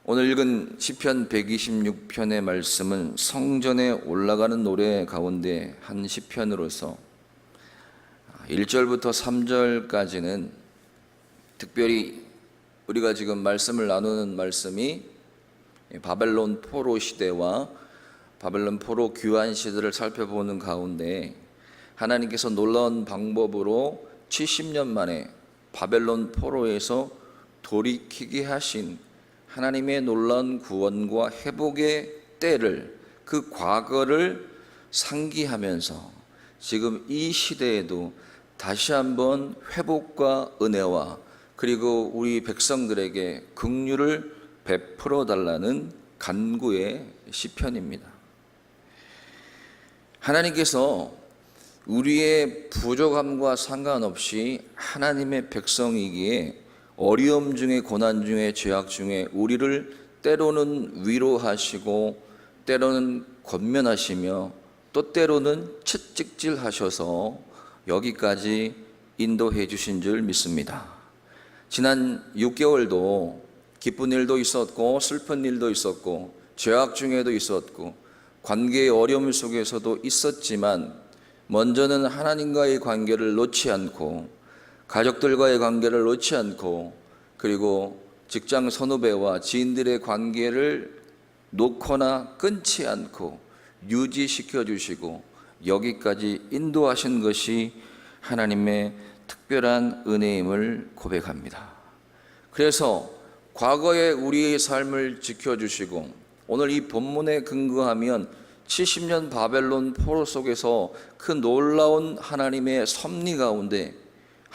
오늘 읽은 시편 126편의 말씀은 성전에 올라가는 노래 가운데 한 시편으로서 1절부터 3절까지는 특별히 우리가 지금 말씀을 나누는 말씀이 바벨론 포로 시대와 바벨론 포로 귀환 시대를 살펴보는 가운데 하나님께서 놀라운 방법으로 70년 만에 바벨론 포로에서 돌이키게 하신 하나님의 놀라운 구원과 회복의 때를, 그 과거를 상기하면서 지금 이 시대에도 다시 한번 회복과 은혜와 그리고 우리 백성들에게 긍휼을 베풀어 달라는 간구의 시편입니다. 하나님께서 우리의 부족함과 상관없이 하나님의 백성이기에 어려움 중에, 고난 중에, 죄악 중에 우리를 때로는 위로하시고 때로는 권면하시며 또 때로는 채찍질하셔서 여기까지 인도해 주신 줄 믿습니다. 지난 6개월도 기쁜 일도 있었고 슬픈 일도 있었고 죄악 중에도 있었고 관계의 어려움 속에서도 있었지만 먼저는 하나님과의 관계를 놓지 않고 가족들과의 관계를 놓지 않고 그리고 직장 선후배와 지인들의 관계를 놓거나 끊지 않고 유지시켜 주시고 여기까지 인도하신 것이 하나님의 특별한 은혜임을 고백합니다. 그래서 과거의 우리의 삶을 지켜주시고 오늘 이 본문에 근거하면 70년 바벨론 포로 속에서 그 놀라운 하나님의 섭리 가운데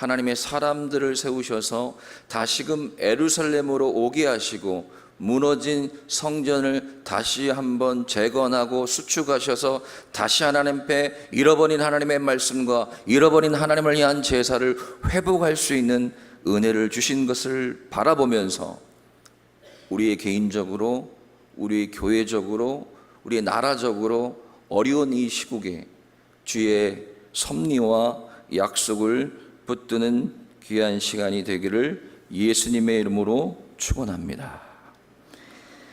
하나님의 사람들을 세우셔서 다시금 예루살렘으로 오게 하시고 무너진 성전을 다시 한번 재건하고 수축하셔서 다시 하나님 앞에 잃어버린 하나님의 말씀과 잃어버린 하나님을 위한 제사를 회복할 수 있는 은혜를 주신 것을 바라보면서 우리의 개인적으로, 우리의 교회적으로, 우리의 나라적으로 어려운 이 시국에 주의 섭리와 약속을 붙드는 귀한 시간이 되기를 예수님의 이름으로 축원합니다.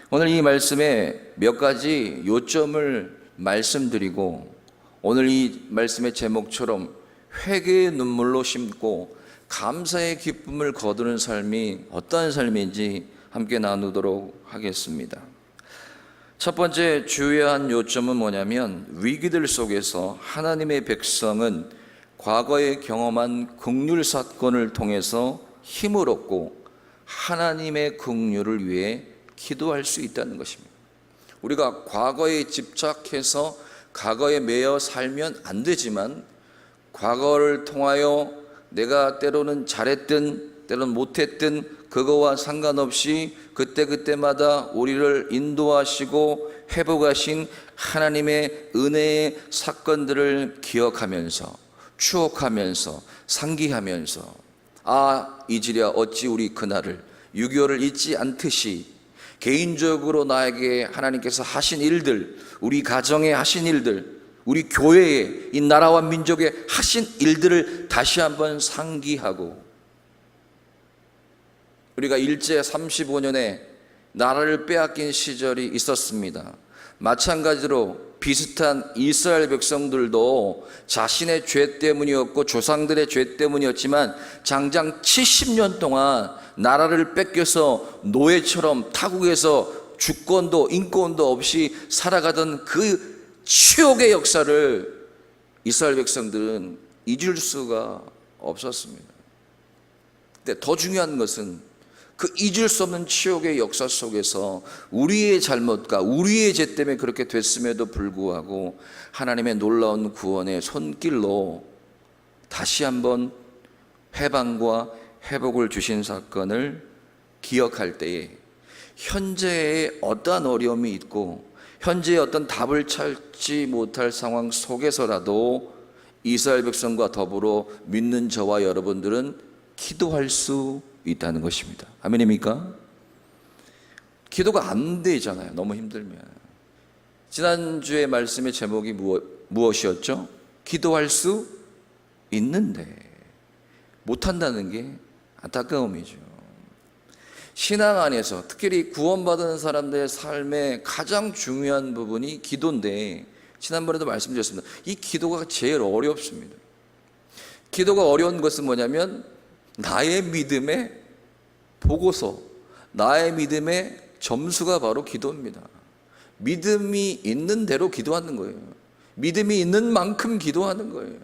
오늘 이 말씀에 몇 가지 요점을 말씀드리고 오늘 이 말씀의 제목처럼 회개의 눈물로 심고 감사의 기쁨을 거두는 삶이 어떠한 삶인지 함께 나누도록 하겠습니다. 첫 번째 주요한 요점은 뭐냐면 위기들 속에서 하나님의 백성은 과거에 경험한 긍휼 사건을 통해서 힘을 얻고 하나님의 긍휼을 위해 기도할 수 있다는 것입니다. 우리가 과거에 집착해서 과거에 매여 살면 안 되지만 과거를 통하여 내가 때로는 잘했든 때로는 못했든 그거와 상관없이 그때그때마다 우리를 인도하시고 회복하신 하나님의 은혜의 사건들을 기억하면서 추억하면서 상기하면서 이지랴 어찌 우리 그날을 6.25를 잊지 않듯이 개인적으로 나에게 하나님께서 하신 일들, 우리 가정에 하신 일들, 우리 교회에 이 나라와 민족에 하신 일들을 다시 한번 상기하고 우리가 일제 35년에 나라를 빼앗긴 시절이 있었습니다. 마찬가지로 비슷한 이스라엘 백성들도 자신의 죄 때문이었고 조상들의 죄 때문이었지만 장장 70년 동안 나라를 뺏겨서 노예처럼 타국에서 주권도 인권도 없이 살아가던 그 치욕의 역사를 이스라엘 백성들은 잊을 수가 없었습니다. 근데 더 중요한 것은 그 잊을 수 없는 치욕의 역사 속에서 우리의 잘못과 우리의 죄 때문에 그렇게 됐음에도 불구하고 하나님의 놀라운 구원의 손길로 다시 한번 해방과 회복을 주신 사건을 기억할 때에 현재의 어떠한 어려움이 있고 현재의 어떤 답을 찾지 못할 상황 속에서라도 이스라엘 백성과 더불어 믿는 저와 여러분들은 기도할 수 있다는 것입니다. 아멘입니까? 기도가 안 되잖아요. 너무 힘들면. 지난주의 말씀의 제목이 무엇이었죠? 기도할 수 있는데 못한다는 게 안타까움이죠. 신앙 안에서 특히 구원받은 사람들의 삶의 가장 중요한 부분이 기도인데, 지난번에도 말씀드렸습니다. 이 기도가 제일 어렵습니다. 기도가 어려운 것은 뭐냐면 나의 믿음의 보고서, 나의 믿음의 점수가 바로 기도입니다. 믿음이 있는 대로 기도하는 거예요. 믿음이 있는 만큼 기도하는 거예요.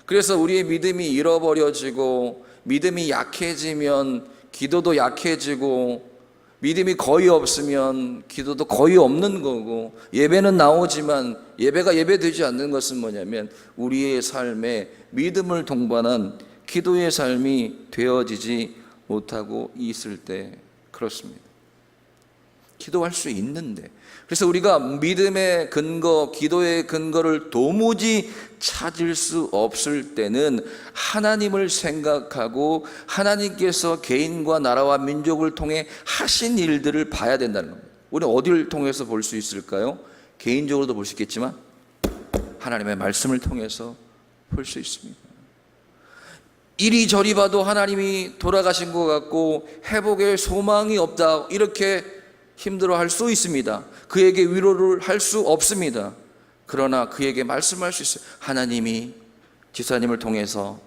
그래서 우리의 믿음이 잃어버려지고 믿음이 약해지면 기도도 약해지고, 믿음이 거의 없으면 기도도 거의 없는 거고, 예배는 나오지만 예배가 예배되지 않는 것은 뭐냐면 우리의 삶에 믿음을 동반한 기도의 삶이 되어지지 못하고 있을 때 그렇습니다. 기도할 수 있는데, 그래서 우리가 믿음의 근거, 기도의 근거를 도무지 찾을 수 없을 때는 하나님을 생각하고 하나님께서 개인과 나라와 민족을 통해 하신 일들을 봐야 된다는 겁니다. 우리는 어디를 통해서 볼 수 있을까요? 개인적으로도 볼 수 있겠지만 하나님의 말씀을 통해서 볼 수 있습니다. 이리저리 봐도 하나님이 돌아가신 것 같고 회복의 소망이 없다, 이렇게 힘들어할 수 있습니다. 그에게 위로를 할 수 없습니다. 그러나 그에게 말씀할 수 있어요. 하나님이 지사님을 통해서,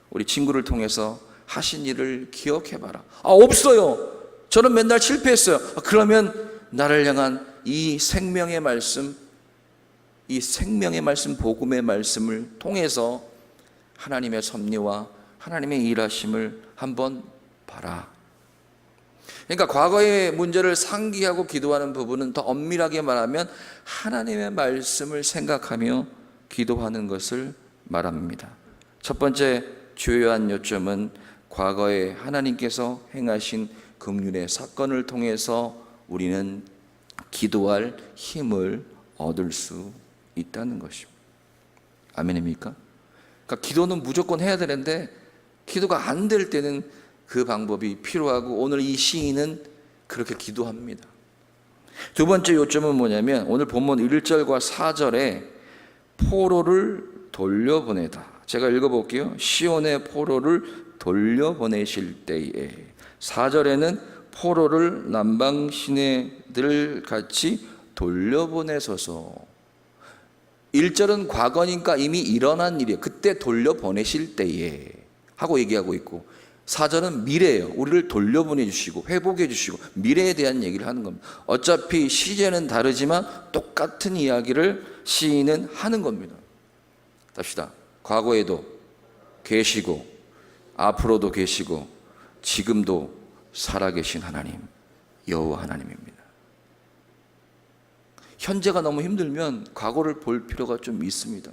우리 친구를 통해서 하신 일을 기억해봐라. 없어요. 저는 맨날 실패했어요. 그러면 나를 향한 이 생명의 말씀, 이 생명의 말씀, 복음의 말씀을 통해서 하나님의 섭리와 하나님의 일하심을 한번 봐라. 그러니까 과거의 문제를 상기하고 기도하는 부분은 더 엄밀하게 말하면 하나님의 말씀을 생각하며 기도하는 것을 말합니다. 첫 번째 주요한 요점은 과거에 하나님께서 행하신 긍휼의 사건을 통해서 우리는 기도할 힘을 얻을 수 있다는 것입니다. 아멘입니까? 그러니까 기도는 무조건 해야 되는데 기도가 안 될 때는 그 방법이 필요하고, 오늘 이 시인은 그렇게 기도합니다. 두 번째 요점은 뭐냐면 오늘 본문 1절과 4절에 포로를 돌려보내다. 제가 읽어볼게요. 시온의 포로를 돌려보내실 때에, 4절에는 포로를 남방 시내들 같이 돌려보내소서. 1절은 과거니까 이미 일어난 일이에요. 그때 돌려보내실 때에 하고 얘기하고 있고, 4절은 미래예요. 우리를 돌려보내 주시고 회복해 주시고 미래에 대한 얘기를 하는 겁니다. 어차피 시제는 다르지만 똑같은 이야기를 시인은 하는 겁니다. 답시다. 과거에도 계시고 앞으로도 계시고 지금도 살아계신 하나님, 여호와 하나님입니다. 현재가 너무 힘들면 과거를 볼 필요가 좀 있습니다.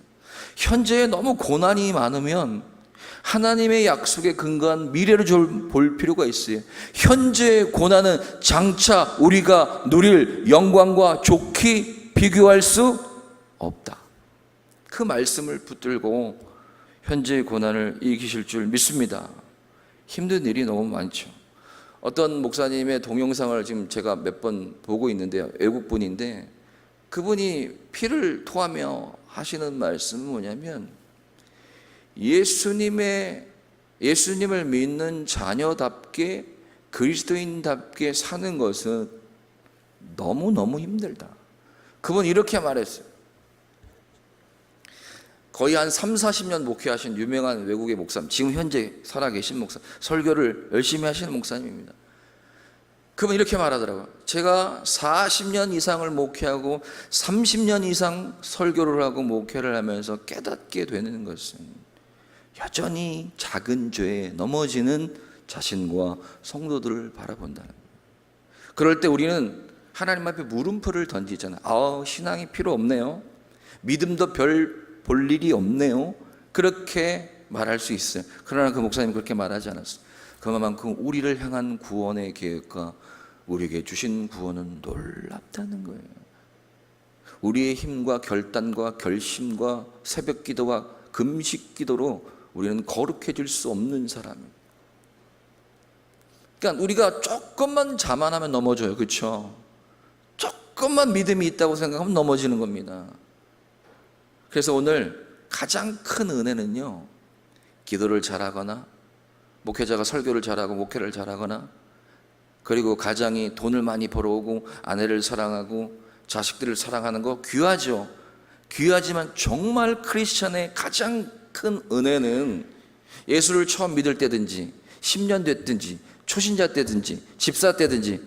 현재에 너무 고난이 많으면 하나님의 약속에 근거한 미래를 좀 볼 필요가 있어요. 현재의 고난은 장차 우리가 누릴 영광과 좋게 비교할 수 없다. 그 말씀을 붙들고 현재의 고난을 이기실 줄 믿습니다. 힘든 일이 너무 많죠. 어떤 목사님의 동영상을 지금 제가 몇 번 보고 있는데요, 외국분인데 그분이 피를 토하며 하시는 말씀은 뭐냐면, 예수님을 믿는 자녀답게 그리스도인답게 사는 것은 너무너무 힘들다. 그분 이렇게 말했어요. 거의 한 30-40년 목회하신 유명한 외국의 목사님, 지금 현재 살아계신 목사, 설교를 열심히 하시는 목사님입니다. 그분 이렇게 말하더라고요. 제가 40년 이상을 목회하고 30년 이상 설교를 하고 목회를 하면서 깨닫게 되는 것은 여전히 작은 죄에 넘어지는 자신과 성도들을 바라본다는 거예요. 그럴 때 우리는 하나님 앞에 물음표를 던지잖아요. 신앙이 필요 없네요. 믿음도 별 볼 일이 없네요. 그렇게 말할 수 있어요. 그러나 그 목사님 그렇게 말하지 않았어요. 그만큼 우리를 향한 구원의 계획과 우리에게 주신 구원은 놀랍다는 거예요. 우리의 힘과 결단과 결심과 새벽 기도와 금식 기도로 우리는 거룩해질 수 없는 사람이에요. 그러니까 우리가 조금만 자만하면 넘어져요. 그렇죠? 조금만 믿음이 있다고 생각하면 넘어지는 겁니다. 그래서 오늘 가장 큰 은혜는요, 기도를 잘하거나 목회자가 설교를 잘하고 목회를 잘하거나 그리고 가장이 돈을 많이 벌어오고 아내를 사랑하고 자식들을 사랑하는 거 귀하죠. 귀하지만 정말 크리스천의 가장 큰 은혜는 예수를 처음 믿을 때든지 10년 됐든지 초신자 때든지 집사 때든지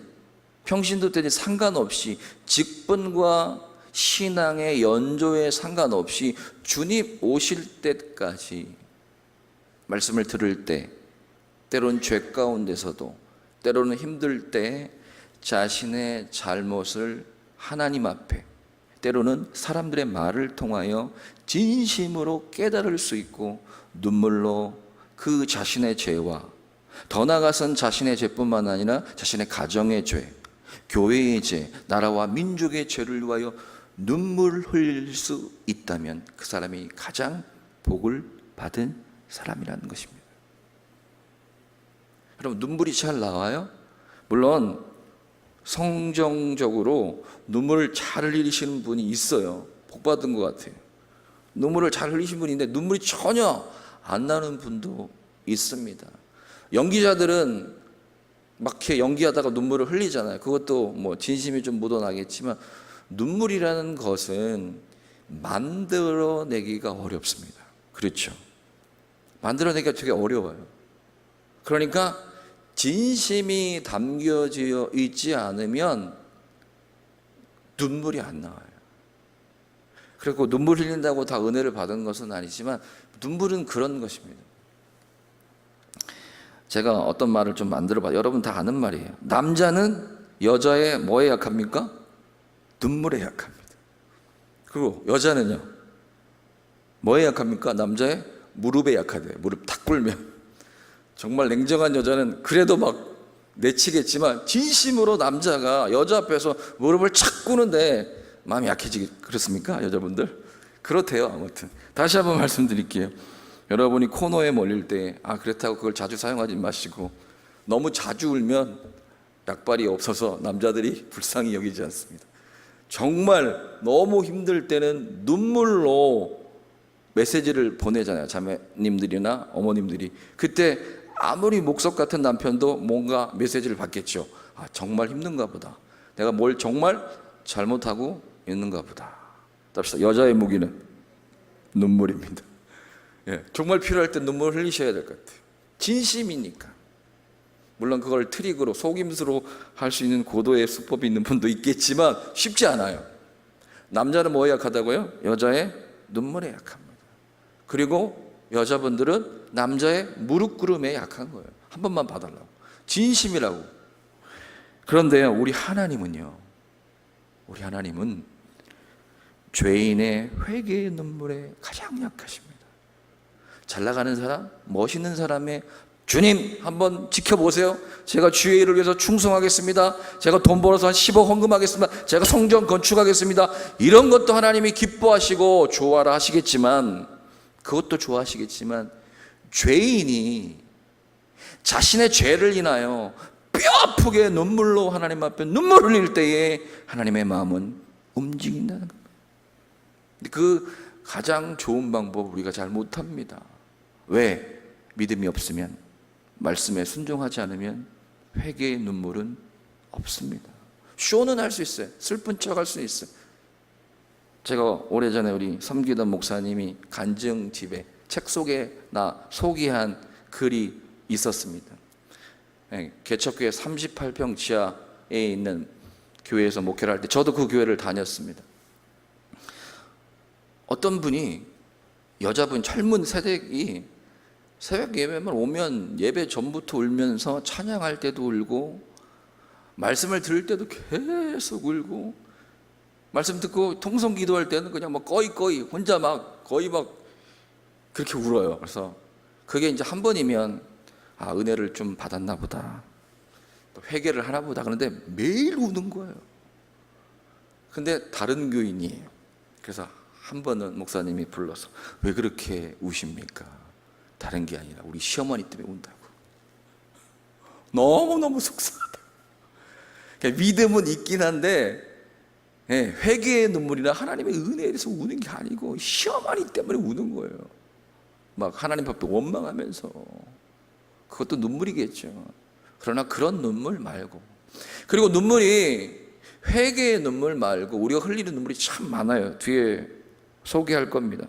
평신도 때든지 상관없이 직분과 신앙의 연조에 상관없이 주님 오실 때까지 말씀을 들을 때, 때로는 죄 가운데서도, 때로는 힘들 때 자신의 잘못을 하나님 앞에, 때로는 사람들의 말을 통하여 진심으로 깨달을 수 있고 눈물로 그 자신의 죄와 더 나아가선 자신의 죄뿐만 아니라 자신의 가정의 죄, 교회의 죄, 나라와 민족의 죄를 위하여 눈물을 흘릴 수 있다면 그 사람이 가장 복을 받은 사람이라는 것입니다. 여러분, 눈물이 잘 나와요? 물론 성정적으로 눈물을 잘 흘리시는 분이 있어요. 복 받은 것 같아요. 눈물을 잘 흘리시는 분이 있는데 눈물이 전혀 안 나는 분도 있습니다. 연기자들은 막 이렇게 연기하다가 눈물을 흘리잖아요. 그것도 뭐 진심이 좀 묻어나겠지만 눈물이라는 것은 만들어내기가 어렵습니다. 그렇죠? 만들어내기가 되게 어려워요. 그러니까 진심이 담겨져 있지 않으면 눈물이 안 나와요. 그리고 눈물 흘린다고 다 은혜를 받은 것은 아니지만 눈물은 그런 것입니다. 제가 어떤 말을 좀 만들어봐요. 여러분 다 아는 말이에요. 남자는 여자의 뭐에 약합니까? 눈물에 약합니다. 그리고 여자는요, 뭐에 약합니까? 남자의 무릎에 약하대요. 무릎 탁 꿇으면. 정말 냉정한 여자는 그래도 막 내치겠지만 진심으로 남자가 여자 앞에서 무릎을 착 꿇는데 마음이 약해지기, 그렇습니까? 여자분들? 그렇대요. 아무튼 다시 한번 말씀드릴게요. 여러분이 코너에 몰릴 때 그렇다고 그걸 자주 사용하지 마시고, 너무 자주 울면 약발이 없어서 남자들이 불쌍히 여기지 않습니다. 정말 너무 힘들 때는 눈물로 메시지를 보내잖아요. 자매님들이나 어머님들이. 그때 아무리 목석 같은 남편도 뭔가 메시지를 받겠죠. 정말 힘든가 보다. 내가 뭘 정말 잘못하고 있는가 보다. 답시다. 여자의 무기는 눈물입니다. 정말 필요할 때 눈물을 흘리셔야 될 것 같아요. 진심이니까. 물론 그걸 트릭으로 속임수로 할 수 있는 고도의 수법이 있는 분도 있겠지만 쉽지 않아요. 남자는 뭐에 약하다고요? 여자의 눈물에 약합니다. 그리고 여자분들은 남자의 무릎 꿇음에 약한 거예요. 한 번만 봐달라고. 진심이라고. 그런데 우리 하나님은요, 우리 하나님은 죄인의 회개의 눈물에 가장 약하십니다. 잘 나가는 사람, 멋있는 사람의 주님 한번 지켜보세요. 제가 주의 일을 위해서 충성하겠습니다. 제가 돈 벌어서 한 10억 헌금하겠습니다. 제가 성전 건축하겠습니다. 이런 것도 하나님이 기뻐하시고 좋아라 하시겠지만, 그것도 좋아하시겠지만, 죄인이 자신의 죄를 인하여 뼈아프게 눈물로 하나님 앞에 눈물 흘릴 때에 하나님의 마음은 움직인다는 겁니다. 그 가장 좋은 방법 우리가 잘 못합니다. 왜? 믿음이 없으면, 말씀에 순종하지 않으면 회개의 눈물은 없습니다. 쇼는 할 수 있어요. 슬픈 척 할 수 있어요. 제가 오래전에 우리 섬기던 목사님이 간증집에 책 속에 소개한 글이 있었습니다. 개척교회 38평 지하에 있는 교회에서 목회를 할 때 저도 그 교회를 다녔습니다. 어떤 분이, 여자분 젊은 세대이 새벽 예배만 오면 예배 전부터 울면서 찬양할 때도 울고 말씀을 들을 때도 계속 울고, 말씀 듣고 통성 기도할 때는 그냥 막 꺼이 혼자 막 거의 막 그렇게 울어요. 그래서 그게 이제 한 번이면 은혜를 좀 받았나 보다, 또 회개를 하나 보다. 그런데 매일 우는 거예요. 근데 다른 교인이에요. 그래서 한 번은 목사님이 불러서 왜 그렇게 우십니까? 다른 게 아니라 우리 시어머니 때문에 운다고. 너무너무 속상하다. 믿음은 있긴 한데 회개의 눈물이나 하나님의 은혜에 대해서 우는 게 아니고 시어머니 때문에 우는 거예요. 막 하나님 앞에 원망하면서. 그것도 눈물이겠죠. 그러나 그런 눈물 말고 그리고 눈물이 회개의 눈물 말고 우리가 흘리는 눈물이 참 많아요. 뒤에 소개할 겁니다.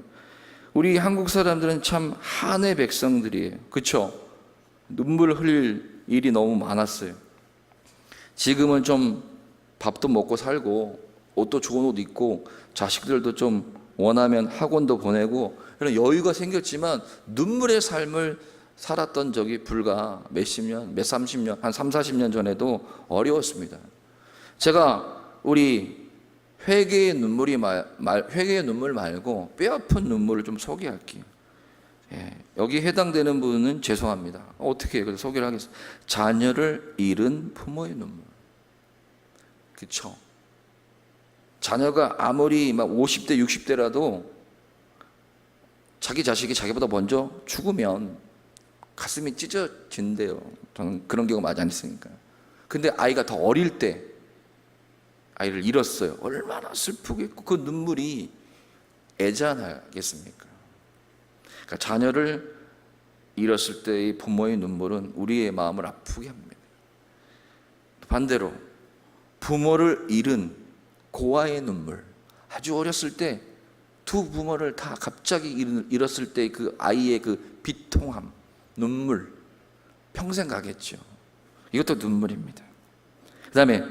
우리 한국 사람들은 참 한의 백성들이에요. 그렇죠? 눈물 흘릴 일이 너무 많았어요. 지금은 좀 밥도 먹고 살고 옷도 좋은 옷 입고 자식들도 좀 원하면 학원도 보내고 이런 여유가 생겼지만 눈물의 삶을 살았던 적이 불과 몇십 년, 몇 30년, 한 3, 40년 전에도 어려웠습니다. 제가 우리 회개의 회개의 눈물 말고 뼈아픈 눈물을 좀 소개할게요. 여기 해당되는 분은 죄송합니다. 어떻게 해요? 그래서 소개를 하겠습니다. 자녀를 잃은 부모의 눈물. 그렇죠? 자녀가 아무리 막 50대, 60대라도 자기 자식이 자기보다 먼저 죽으면 가슴이 찢어진대요. 저는 그런 경우 많이 안 있으니까. 근데 아이가 더 어릴 때 아이를 잃었어요. 얼마나 슬프겠고 그 눈물이 애잔하겠습니까? 그러니까 자녀를 잃었을 때의 부모의 눈물은 우리의 마음을 아프게 합니다. 반대로 부모를 잃은 고아의 눈물, 아주 어렸을 때 두 부모를 다 갑자기 잃었을 때 그 아이의 그 비통함, 눈물 평생 가겠죠. 이것도 눈물입니다. 그 다음에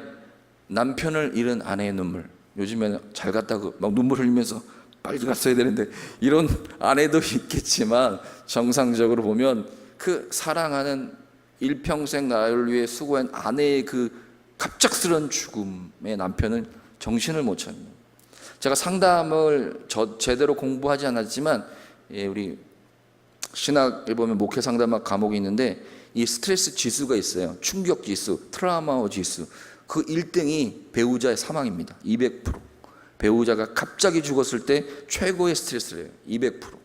남편을 잃은 아내의 눈물. 요즘에는 잘 갔다고 막 눈물 흘리면서 빨리 갔어야 되는데 이런 아내도 있겠지만 정상적으로 보면 그 사랑하는 일평생 나를 위해 수고한 아내의 그 갑작스런 죽음에 남편은 정신을 못 차립니다. 제가 상담을 제대로 공부하지 않았지만 우리 신학에 보면 목회 상담학 과목이 있는데 이 스트레스 지수가 있어요. 충격 지수, 트라우마 지수. 그 1등이 배우자의 사망입니다. 200%. 배우자가 갑자기 죽었을 때 최고의 스트레스래요. 200%.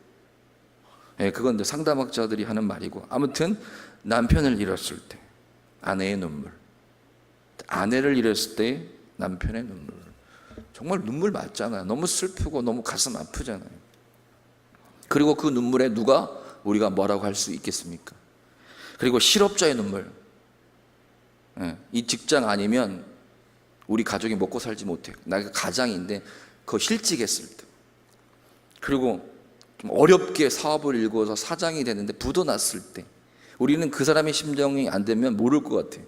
그건 상담학자들이 하는 말이고, 아무튼 남편을 잃었을 때 아내의 눈물, 아내를 잃었을 때 남편의 눈물. 정말 눈물 맞잖아요. 너무 슬프고 너무 가슴 아프잖아요. 그리고 그 눈물에 누가 우리가 뭐라고 할 수 있겠습니까? 그리고 실업자의 눈물. 이 직장 아니면 우리 가족이 먹고 살지 못해요. 나가 가장인데 그거 실직했을 때, 그리고 좀 어렵게 사업을 일궈서 사장이 되는데 부도 났을 때 우리는 그 사람의 심정이 안 되면 모를 것 같아요.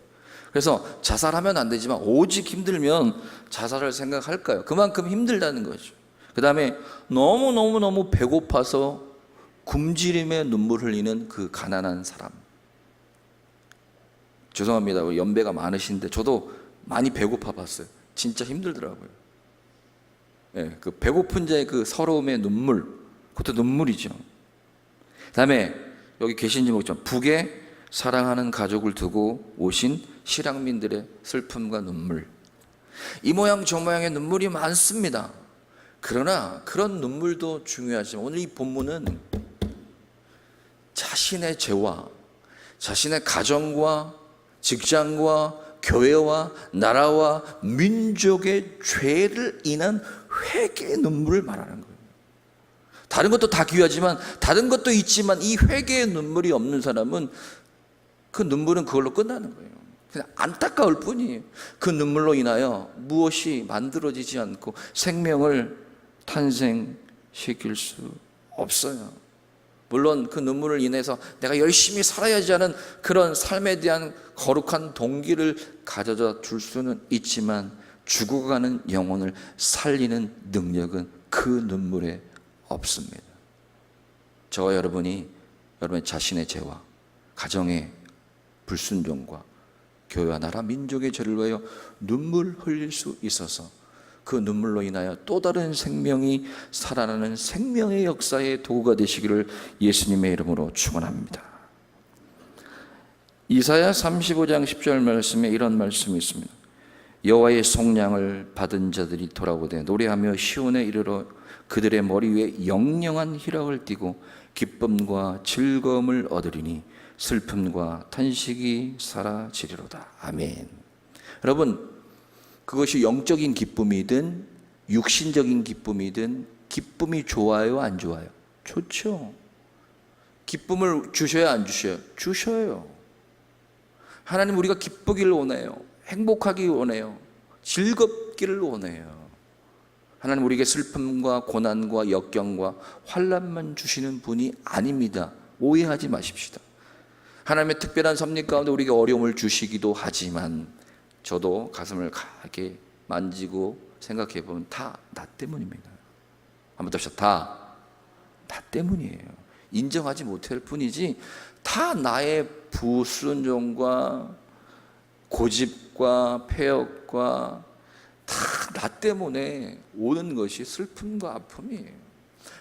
그래서 자살하면 안 되지만 오직 힘들면 자살을 생각할까요? 그만큼 힘들다는 거죠. 그 다음에 너무 배고파서 굶주림에 눈물 흘리는 그 가난한 사람. 죄송합니다. 연배가 많으신데 저도 많이 배고파 봤어요. 진짜 힘들더라고요. 그 배고픈 자의 그 서러움의 눈물, 그것도 눈물이죠. 그 다음에 여기 계신지 모르겠지만 북에 사랑하는 가족을 두고 오신 실향민들의 슬픔과 눈물. 이 모양 저 모양의 눈물이 많습니다. 그러나 그런 눈물도 중요하지만 오늘 이 본문은 자신의 죄와 자신의 가정과 직장과 교회와 나라와 민족의 죄를 인한 회개의 눈물을 말하는 거예요. 다른 것도 다 귀하지만 다른 것도 있지만 이 회개의 눈물이 없는 사람은 그 눈물은 그걸로 끝나는 거예요. 그냥 안타까울 뿐이에요. 그 눈물로 인하여 무엇이 만들어지지 않고 생명을 탄생시킬 수 없어요. 물론 그 눈물을 인해서 내가 열심히 살아야지 하는 그런 삶에 대한 거룩한 동기를 가져다 줄 수는 있지만 죽어가는 영혼을 살리는 능력은 그 눈물에 없습니다. 저와 여러분이 여러분의 자신의 죄와 가정의 불순종과 교회와 나라 민족의 죄를 위하여 눈물 흘릴 수 있어서 그 눈물로 인하여 또 다른 생명이 살아나는 생명의 역사의 도구가 되시기를 예수님의 이름으로 축원합니다. 이사야 35장 10절 말씀에 이런 말씀이 있습니다. 여호와의 속량을 받은 자들이 돌아오되 노래하며 시온에 이르러 그들의 머리 위에 영영한 희락을 띠고 기쁨과 즐거움을 얻으리니 슬픔과 탄식이 사라지리로다. 아멘. 여러분, 그것이 영적인 기쁨이든 육신적인 기쁨이든 기쁨이 좋아요, 안 좋아요? 좋죠. 기쁨을 주셔야 안 주셔요? 주셔요. 하나님 우리가 기쁘기를 원해요. 행복하기 원해요. 즐겁기를 원해요. 하나님 우리에게 슬픔과 고난과 역경과 환난만 주시는 분이 아닙니다. 오해하지 마십시다. 하나님의 특별한 섭리 가운데 우리에게 어려움을 주시기도 하지만 저도 가슴을 가게 만지고 생각해 보면 다 나 때문입니다. 한번 더 합시다. 나 때문이에요. 인정하지 못할 뿐이지 다 나의 불순종과 고집과 폐역과 다 나 때문에 오는 것이 슬픔과 아픔이에요.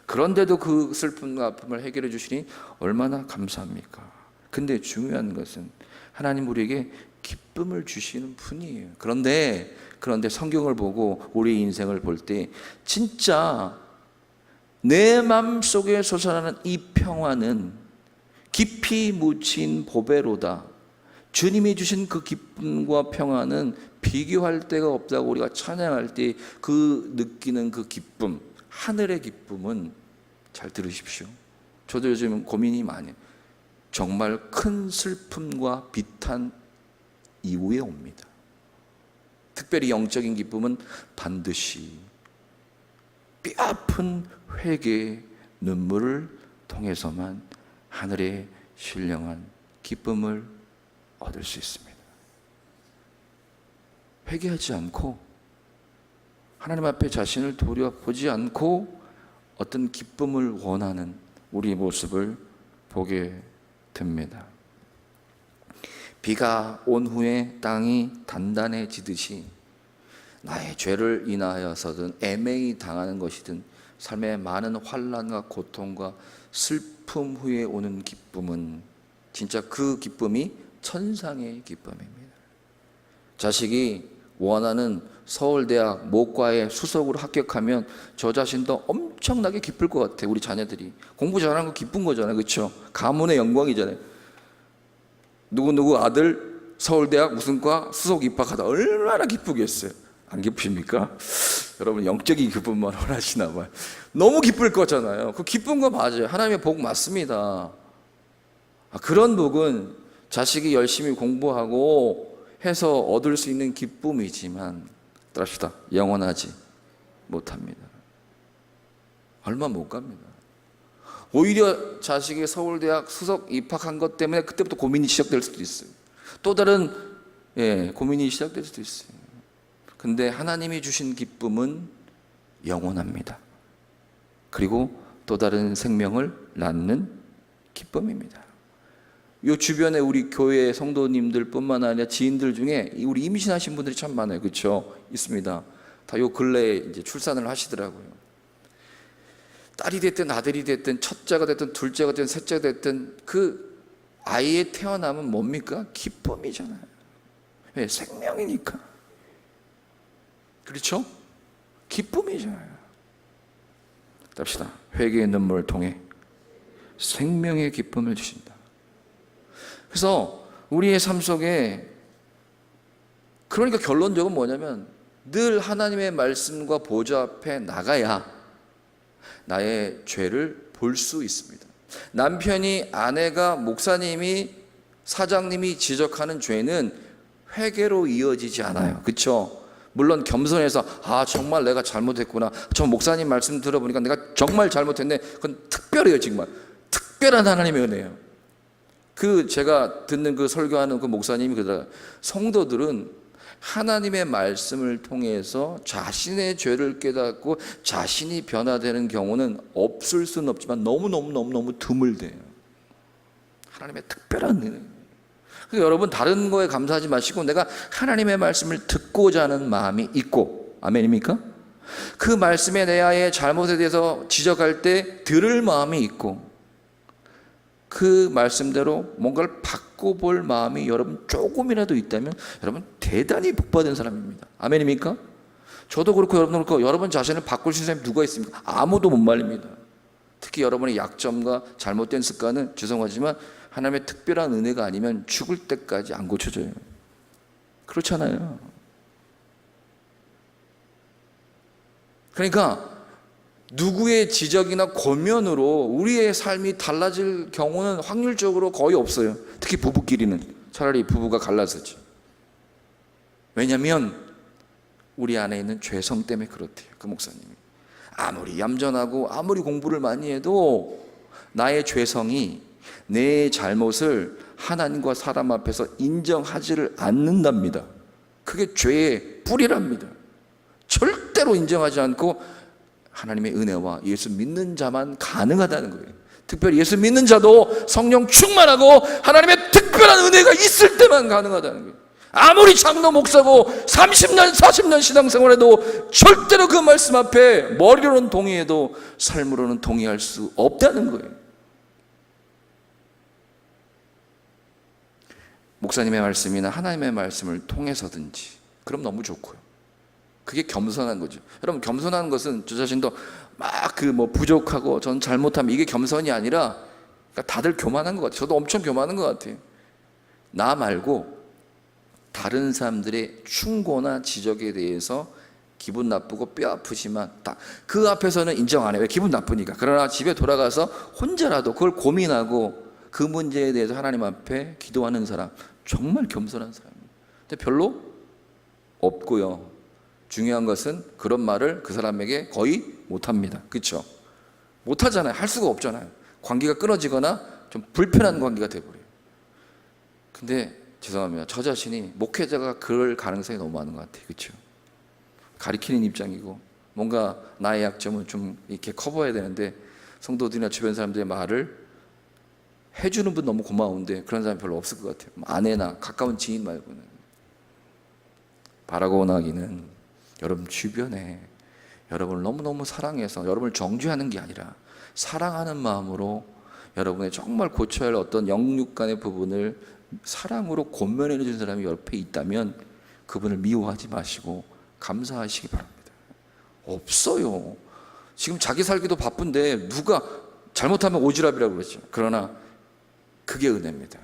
그런데도 그 슬픔과 아픔을 해결해 주시니 얼마나 감사합니까? 근데 중요한 것은 하나님 우리에게 기쁨을 주시는 분이에요. 그런데 성경을 보고 우리 인생을 볼 때 진짜 내 마음속에 솟아나는 이 평화는 깊이 묻힌 보배로다. 주님이 주신 그 기쁨과 평화는 비교할 데가 없다고 우리가 찬양할 때 그 느끼는 그 기쁨, 하늘의 기쁨은 잘 들으십시오. 저도 요즘 고민이 많이 정말 큰 슬픔과 비탄 이후에 옵니다. 특별히 영적인 기쁨은 반드시 뼈아픈 회개, 눈물을 통해서만 하늘의 신령한 기쁨을 얻을 수 있습니다. 회개하지 않고 하나님 앞에 자신을 돌아보지 않고 어떤 기쁨을 원하는 우리의 모습을 보게 됩니다. 비가 온 후에 땅이 단단해지듯이 나의 죄를 인하여서든 애매히 당하는 것이든 삶의 많은 환난과 고통과 슬픔 후에 오는 기쁨은 진짜 그 기쁨이 천상의 기쁨입니다. 자식이 원하는 서울대학 모과에 수석으로 합격하면 저 자신도 엄청나게 기쁠 것 같아요. 우리 자녀들이 공부 잘하는 거 기쁜 거잖아요. 그렇죠? 가문의 영광이잖아요. 누구 아들 서울대학 무슨 과 수석 입학하다 얼마나 기쁘겠어요. 안 기쁘십니까? 여러분 영적인 기쁨만 원하시나 봐요. 너무 기쁠 거잖아요. 그 기쁜 거 맞아요. 하나님의 복 맞습니다. 그런 복은 자식이 열심히 공부하고 해서 얻을 수 있는 기쁨이지만 따라합시다. 영원하지 못합니다. 얼마 못 갑니다. 오히려 자식이 서울대학 수석 입학한 것 때문에 그때부터 고민이 시작될 수도 있어요. 또 다른 고민이 시작될 수도 있어요. 근데 하나님이 주신 기쁨은 영원합니다. 그리고 또 다른 생명을 낳는 기쁨입니다. 요 주변에 우리 교회 성도님들 뿐만 아니라 지인들 중에 우리 임신하신 분들이 참 많아요. 그렇죠? 있습니다. 다 요 근래에 이제 출산을 하시더라고요. 딸이 됐든 아들이 됐든 첫째가 됐든 둘째가 됐든 셋째가 됐든 그 아이의 태어남은 뭡니까? 기쁨이잖아요. 왜? 생명이니까. 그렇죠? 기쁨이잖아요. 답시다. 회개의 눈물을 통해 생명의 기쁨을 주신다. 그래서 우리의 삶 속에 그러니까 결론적으로 뭐냐면 늘 하나님의 말씀과 보좌 앞에 나가야 나의 죄를 볼 수 있습니다. 남편이, 아내가, 목사님이, 사장님이 지적하는 죄는 회개로 이어지지 않아요. 그렇죠? 물론 겸손해서 정말 내가 잘못했구나. 저 목사님 말씀 들어보니까 내가 정말 잘못했네. 그건 특별해요. 정말 특별한 하나님의 은혜예요. 제가 듣는 그 설교하는 그 목사님이 그러더라. 성도들은 하나님의 말씀을 통해서 자신의 죄를 깨닫고 자신이 변화되는 경우는 없을 수는 없지만 너무 드물대요. 하나님의 특별한 은혜. 그래서 여러분 다른 거에 감사하지 마시고 내가 하나님의 말씀을 듣고자 하는 마음이 있고, 아멘입니까? 그 말씀에 내 아이의 잘못에 대해서 지적할 때 들을 마음이 있고 그 말씀대로 뭔가를 바꿔볼 마음이 여러분 조금이라도 있다면 여러분 대단히 복받은 사람입니다. 아멘입니까? 저도 그렇고 여러분도 그렇고 여러분 자신을 바꿀 수 있는 사람이 누가 있습니까? 아무도 못 말립니다. 특히 여러분의 약점과 잘못된 습관은 죄송하지만 하나님의 특별한 은혜가 아니면 죽을 때까지 안 고쳐져요. 그렇잖아요. 그러니까 누구의 지적이나 권면으로 우리의 삶이 달라질 경우는 확률적으로 거의 없어요. 특히 부부끼리는 차라리 부부가 갈라서지. 왜냐하면 우리 안에 있는 죄성 때문에 그렇대요. 그 목사님이 아무리 얌전하고 아무리 공부를 많이 해도 나의 죄성이 내 잘못을 하나님과 사람 앞에서 인정하지를 않는답니다. 그게 죄의 뿌리랍니다. 절대로 인정하지 않고 하나님의 은혜와 예수 믿는 자만 가능하다는 거예요. 특별히 예수 믿는 자도 성령 충만하고 하나님의 특별한 은혜가 있을 때만 가능하다는 거예요. 아무리 장로 목사고 30년 40년 신앙생활해도 절대로 그 말씀 앞에 머리로는 동의해도 삶으로는 동의할 수 없다는 거예요. 목사님의 말씀이나 하나님의 말씀을 통해서든지 그럼 너무 좋고요. 그게 겸손한 거죠. 여러분, 겸손한 것은 저 자신도 막 부족하고 전 잘못하면 이게 겸손이 아니라 그러니까 다들 교만한 것 같아요. 저도 엄청 교만한 것 같아요. 나 말고 다른 사람들의 충고나 지적에 대해서 기분 나쁘고 뼈 아프지만 그 앞에서는 인정 안 해요. 왜? 기분 나쁘니까. 그러나 집에 돌아가서 혼자라도 그걸 고민하고 그 문제에 대해서 하나님 앞에 기도하는 사람, 정말 겸손한 사람입니다. 근데 별로 없고요. 중요한 것은 그런 말을 그 사람에게 거의 못합니다. 그렇죠? 못하잖아요. 할 수가 없잖아요. 관계가 끊어지거나 좀 불편한 관계가 돼버려요. 근데 죄송합니다. 저 자신이 목회자가 그럴 가능성이 너무 많은 것 같아요. 그렇죠? 가리키는 입장이고 뭔가 나의 약점은 좀 이렇게 커버해야 되는데 성도들이나 주변 사람들의 말을 해주는 분 너무 고마운데 그런 사람이 별로 없을 것 같아요. 아내나 가까운 지인 말고는. 바라고 원하기는 여러분 주변에 여러분을 너무너무 사랑해서 여러분을 정죄하는 게 아니라 사랑하는 마음으로 여러분의 정말 고쳐야 할 어떤 영육 간의 부분을 사랑으로 권면해 주는 사람이 옆에 있다면 그분을 미워하지 마시고 감사하시기 바랍니다. 없어요. 지금 자기 살기도 바쁜데 누가 잘못하면 오지랖이라고 그러죠. 그러나 그게 은혜입니다.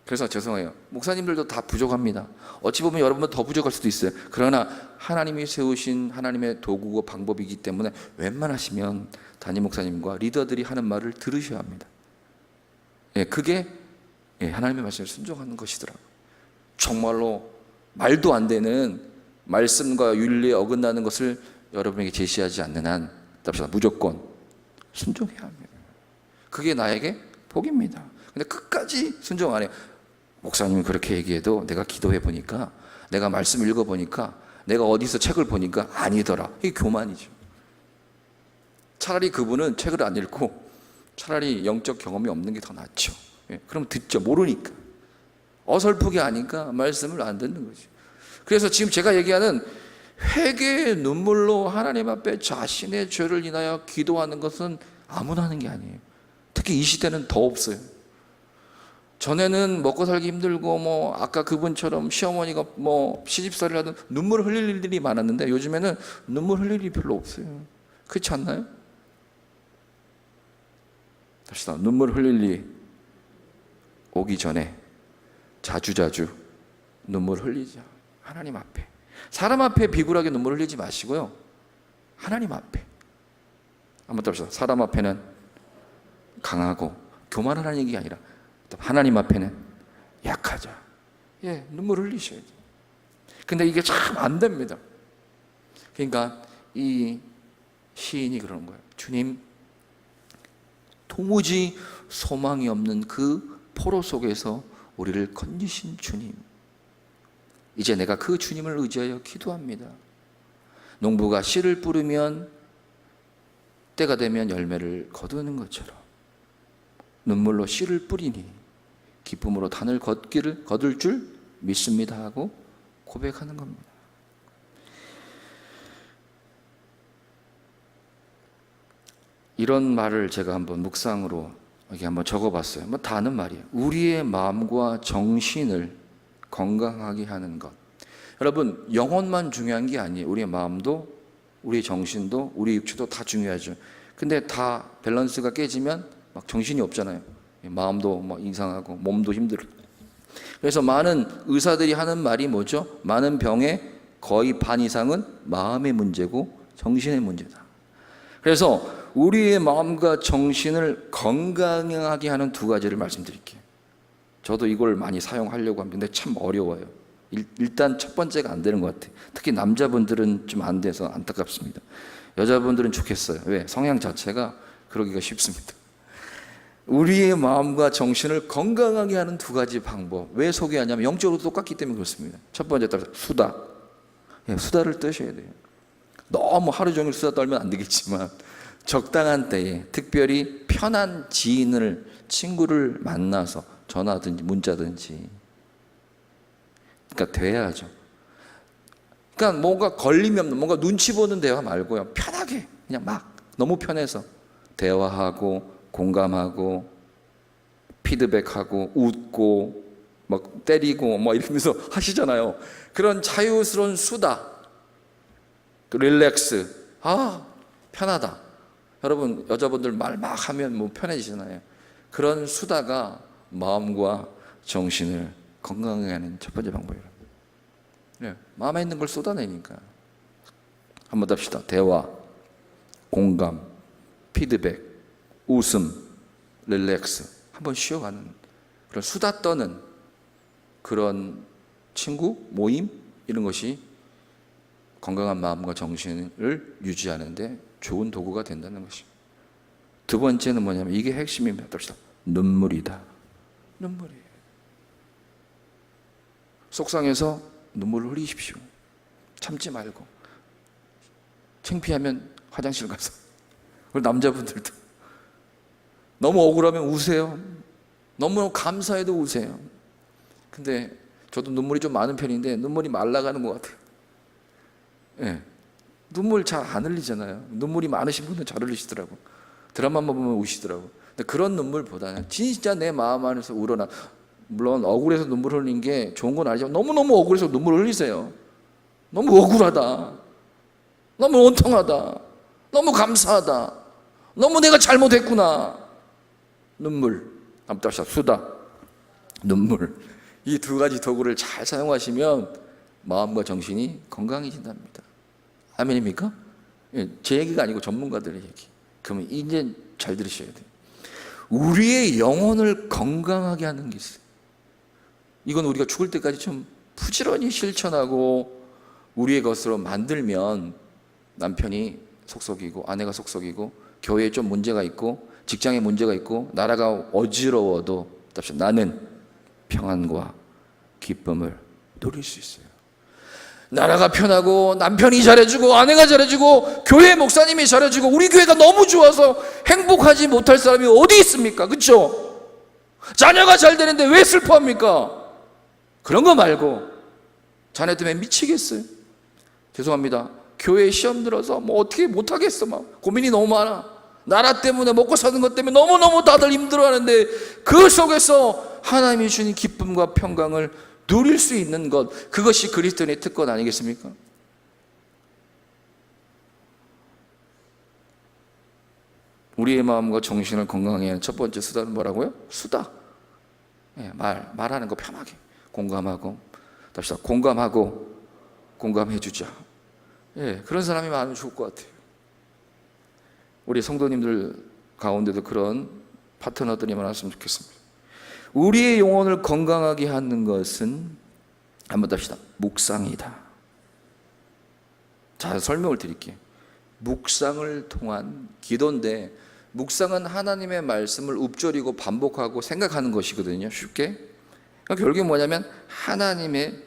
그래서 죄송해요. 목사님들도 다 부족합니다. 어찌 보면 여러분은 더 부족할 수도 있어요. 그러나 하나님이 세우신 하나님의 도구고 방법이기 때문에 웬만하시면 담임 목사님과 리더들이 하는 말을 들으셔야 합니다. 그게 하나님의 말씀에 순종하는 것이더라고요. 정말로 말도 안 되는 말씀과 윤리에 어긋나는 것을 여러분에게 제시하지 않는 한 무조건 순종해야 합니다. 그게 나에게 복입니다. 근데 끝까지 순종 안 해요. 목사님이 그렇게 얘기해도 내가 기도해 보니까, 내가 말씀 읽어 보니까, 내가 어디서 책을 보니까 아니더라. 이게 교만이죠. 차라리 그분은 책을 안 읽고 차라리 영적 경험이 없는 게 더 낫죠. 그럼 듣죠. 모르니까. 어설프게 아니까 말씀을 안 듣는 거죠. 그래서 지금 제가 얘기하는 회개의 눈물로 하나님 앞에 자신의 죄를 인하여 기도하는 것은 아무나 하는 게 아니에요. 특히 이 시대는 더 없어요. 전에는 먹고 살기 힘들고 아까 그분처럼 시어머니가 시집살이를 하든 눈물 흘릴 일들이 많았는데 요즘에는 눈물 흘릴 일이 별로 없어요. 그렇지 않나요? 다시 눈물 흘릴 일이 오기 전에 자주자주 눈물 흘리자. 하나님 앞에. 사람 앞에 비굴하게 눈물 흘리지 마시고요. 하나님 앞에. 한번 더 합시다. 사람 앞에는 강하고 교만하라는 얘기가 아니라 하나님 앞에는 약하자. 눈물 흘리셔야죠. 근데 이게 참 안 됩니다. 그러니까 이 시인이 그러는 거예요. 주님, 도무지 소망이 없는 그 포로 속에서 우리를 건지신 주님, 이제 내가 그 주님을 의지하여 기도합니다. 농부가 씨를 뿌리면 때가 되면 열매를 거두는 것처럼 눈물로 씨를 뿌리니 기쁨으로 단을 거둘 줄 믿습니다 하고 고백하는 겁니다. 이런 말을 제가 한번 묵상으로 여기 한번 적어봤어요. 다 아는 말이에요. 우리의 마음과 정신을 건강하게 하는 것. 여러분, 영혼만 중요한 게 아니에요. 우리의 마음도, 우리의 정신도, 우리 육체도 다 중요하죠. 근데 다 밸런스가 깨지면 막 정신이 없잖아요. 마음도 막 이상하고 몸도 힘들고. 그래서 많은 의사들이 하는 말이 뭐죠? 많은 병의 거의 반 이상은 마음의 문제고 정신의 문제다. 그래서 우리의 마음과 정신을 건강하게 하는 두 가지를 말씀드릴게요. 저도 이걸 많이 사용하려고 합니다. 근데 참 어려워요. 일단 첫 번째가 안 되는 것 같아요. 특히 남자분들은 좀 안 돼서 안타깝습니다. 여자분들은 좋겠어요. 왜? 성향 자체가 그러기가 쉽습니다. 우리의 마음과 정신을 건강하게 하는 두 가지 방법. 왜 소개하냐면 영적으로 똑같기 때문에 그렇습니다. 첫 번째 따라서 수다. 수다를 떠셔야 돼요. 너무 하루 종일 수다 떨면 안 되겠지만 적당한 때에 특별히 편한 지인을, 친구를 만나서 전화든지 문자든지, 그러니까 대화하죠. 그러니까 뭔가 걸림이 없는, 뭔가 눈치 보는 대화 말고요, 편하게 그냥 막 너무 편해서 대화하고 공감하고 피드백하고 웃고 막 때리고 뭐 이러면서 하시잖아요. 그런 자유스러운 수다, 릴렉스, 편하다. 여러분 여자분들 말 막 하면 뭐 편해지잖아요. 그런 수다가 마음과 정신을 건강하게 하는 첫 번째 방법이에요. 마음에 있는 걸 쏟아내니까. 한번 더 합시다. 대화, 공감, 피드백, 웃음, 릴렉스. 한번 쉬어가는 그런 수다 떠는 그런 친구, 모임, 이런 것이 건강한 마음과 정신을 유지하는데 좋은 도구가 된다는 것입니다. 두 번째는 뭐냐면, 이게 핵심입니다. 합시다. 눈물이다. 눈물이에요. 속상해서 눈물을 흘리십시오. 참지 말고. 창피하면 화장실 가서. 그리고 남자분들도 너무 억울하면 우세요. 너무 감사해도 우세요. 근데 저도 눈물이 좀 많은 편인데 눈물이 말라가는 것 같아요. 눈물 잘 안 흘리잖아요. 눈물이 많으신 분은 잘 흘리시더라고. 드라마만 보면 우시더라고. 근데 그런 눈물보다는 진짜 내 마음 안에서 우러나, 물론 억울해서 눈물 흘리는 게 좋은 건 아니지만 너무너무 억울해서 눈물 흘리세요. 너무 억울하다, 너무 원통하다, 너무 감사하다, 너무 내가 잘못했구나. 눈물, 수다, 눈물. 이 두 가지 도구를 잘 사용하시면 마음과 정신이 건강해진답니다. 아멘입니까? 제 얘기가 아니고 전문가들의 얘기. 그러면 이제 잘 들으셔야 돼요. 우리의 영혼을 건강하게 하는 게 있어요. 이건 우리가 죽을 때까지 좀 부지런히 실천하고 우리의 것으로 만들면 남편이 속썩이고 아내가 속썩이고 교회에 좀 문제가 있고 직장에 문제가 있고 나라가 어지러워도 나는 평안과 기쁨을 누릴 수 있어요. 나라가 편하고 남편이 잘해주고 아내가 잘해주고 교회 목사님이 잘해주고 우리 교회가 너무 좋아서 행복하지 못할 사람이 어디 있습니까? 그렇죠? 자녀가 잘 되는데 왜 슬퍼합니까? 그런 거 말고, 자녀 때문에 미치겠어요. 죄송합니다. 교회 시험 들어서 뭐 어떻게 못하겠어. 막 고민이 너무 많아. 나라 때문에, 먹고 사는 것 때문에 너무너무 다들 힘들어하는데 그 속에서 하나님이 주신 기쁨과 평강을 누릴 수 있는 것, 그것이 그리스도인의 특권 아니겠습니까? 우리의 마음과 정신을 건강하게 하는 첫 번째 수단은 뭐라고요? 수다. 말하는 거 편하게 공감하고, 답시다. 공감하고 공감해 주자. 그런 사람이 많으면 좋을 것 같아요. 우리 성도님들 가운데도 그런 파트너들이 많았으면 좋겠습니다. 우리의 영혼을 건강하게 하는 것은, 한번 합시다. 묵상이다. 자, 설명을 드릴게요. 묵상을 통한 기도인데, 묵상은 하나님의 말씀을 읊조리고 반복하고 생각하는 것이거든요. 쉽게. 그러니까 결국에 뭐냐면 하나님의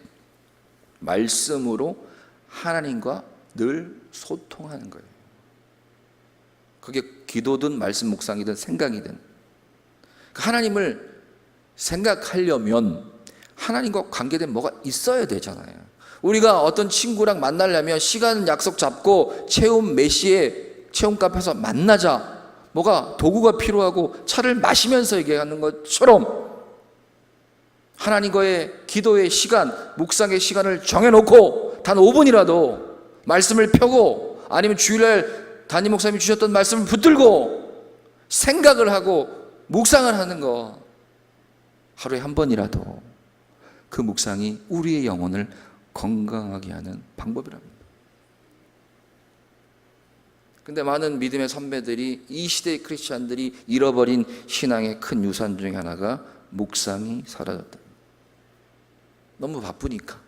말씀으로 하나님과 늘 소통하는 거예요. 그게 기도든 말씀 묵상이든 생각이든. 하나님을 생각하려면 하나님과 관계된 뭐가 있어야 되잖아요. 우리가 어떤 친구랑 만나려면 시간 약속 잡고 체험 몇 시에 체험 카페에서 만나자, 뭐가 도구가 필요하고 차를 마시면서 얘기하는 것처럼 하나님과의 기도의 시간, 묵상의 시간을 정해놓고 단 5분이라도 말씀을 펴고, 아니면 주일날 담임 목사님이 주셨던 말씀을 붙들고 생각을 하고 묵상을 하는 거, 하루에 한 번이라도 그 묵상이 우리의 영혼을 건강하게 하는 방법이랍니다. 근데 많은 믿음의 선배들이, 이 시대의 크리스찬들이 잃어버린 신앙의 큰 유산 중에 하나가 묵상이 사라졌다. 너무 바쁘니까.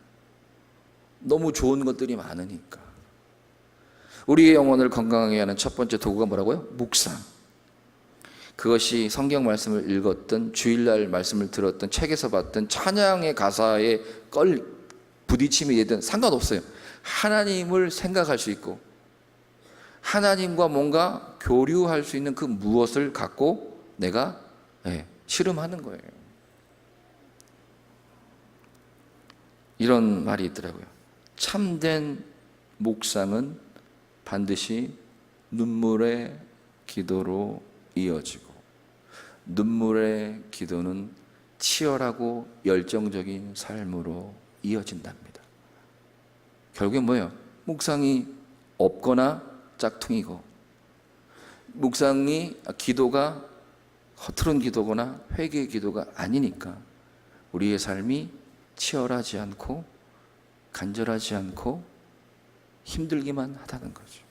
너무 좋은 것들이 많으니까. 우리의 영혼을 건강하게 하는 첫 번째 도구가 뭐라고요? 묵상. 그것이 성경 말씀을 읽었던, 주일날 말씀을 들었던, 책에서 봤던 찬양의 가사에 부딪힘이 되든 상관없어요. 하나님을 생각할 수 있고 하나님과 뭔가 교류할 수 있는 그 무엇을 갖고 내가 씨름하는 거예요. 이런 말이 있더라고요. 참된 묵상은 반드시 눈물의 기도로 이어지고 눈물의 기도는 치열하고 열정적인 삶으로 이어진답니다. 결국엔 뭐예요? 묵상이 없거나 짝퉁이고 기도가 허투른 기도거나 회개의 기도가 아니니까 우리의 삶이 치열하지 않고 간절하지 않고 힘들기만 하다는 거죠.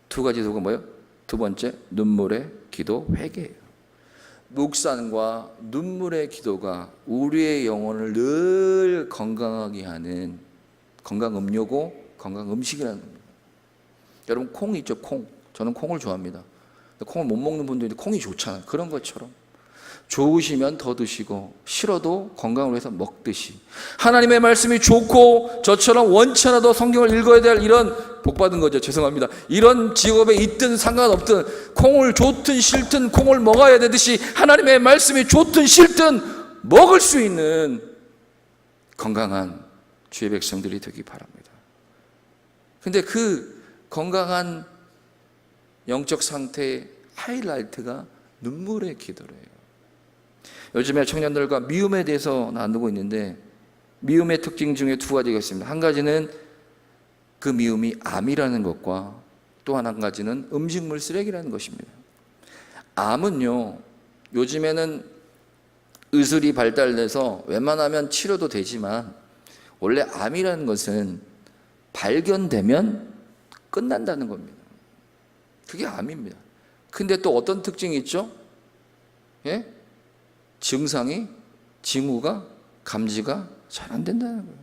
두 가지 도구가 뭐예요? 두 번째, 눈물의 기도, 회개예요. 묵상과 눈물의 기도가 우리의 영혼을 늘 건강하게 하는 건강 음료고 건강 음식이라는 겁니다. 여러분 콩 있죠? 콩. 저는 콩을 좋아합니다. 콩을 못 먹는 분들이 콩이 좋잖아요. 그런 것처럼 좋으시면 더 드시고 싫어도 건강을 위해서 먹듯이 하나님의 말씀이 좋고 저처럼 원치 않아도 성경을 읽어야 될 이런 복받은 거죠. 죄송합니다. 이런 직업에 있든 상관없든 콩을 좋든 싫든 콩을 먹어야 되듯이 하나님의 말씀이 좋든 싫든 먹을 수 있는 건강한 주의 백성들이 되기 바랍니다. 근데 그 건강한 영적 상태의 하이라이트가 눈물의 기도래요. 요즘에 청년들과 미움에 대해서 나누고 있는데 미움의 특징 중에 두 가지가 있습니다. 한 가지는 그 미움이 암이라는 것과 또 한 가지는 음식물 쓰레기라는 것입니다. 암은요, 요즘에는 의술이 발달돼서 웬만하면 치료도 되지만 원래 암이라는 것은 발견되면 끝난다는 겁니다. 그게 암입니다. 근데 또 어떤 특징이 있죠? 증상이, 징후가, 감지가 잘 안 된다는 거예요.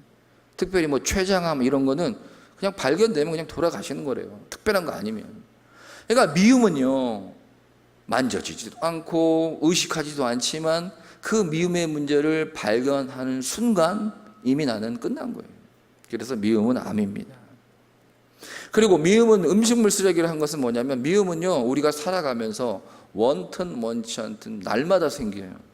특별히 뭐 췌장암 이런 거는 그냥 발견되면 그냥 돌아가시는 거래요. 특별한 거 아니면. 그러니까 미움은요, 만져지지도 않고 의식하지도 않지만 그 미움의 문제를 발견하는 순간 이미 나는 끝난 거예요. 그래서 미움은 암입니다. 그리고 미움은 음식물 쓰레기를 한 것은 뭐냐면 미움은요, 우리가 살아가면서 원튼 원치 않든 날마다 생겨요.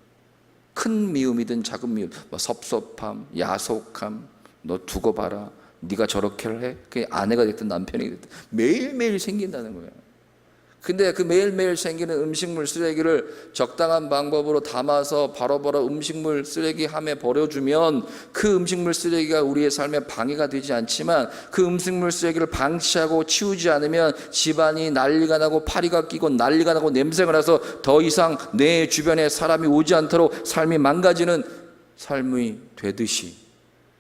큰 미움이든 작은 미움, 뭐 섭섭함, 야속함, 너 두고 봐라, 네가 저렇게 해? 그게 아내가 됐든 남편이 됐든 매일매일 생긴다는 거예요. 근데 그 매일매일 생기는 음식물 쓰레기를 적당한 방법으로 담아서 바로바로 음식물 쓰레기 함에 버려주면 그 음식물 쓰레기가 우리의 삶에 방해가 되지 않지만 그 음식물 쓰레기를 방치하고 치우지 않으면 집안이 난리가 나고 파리가 끼고 난리가 나고 냄새가 나서 더 이상 내 주변에 사람이 오지 않도록 삶이 망가지는 삶이 되듯이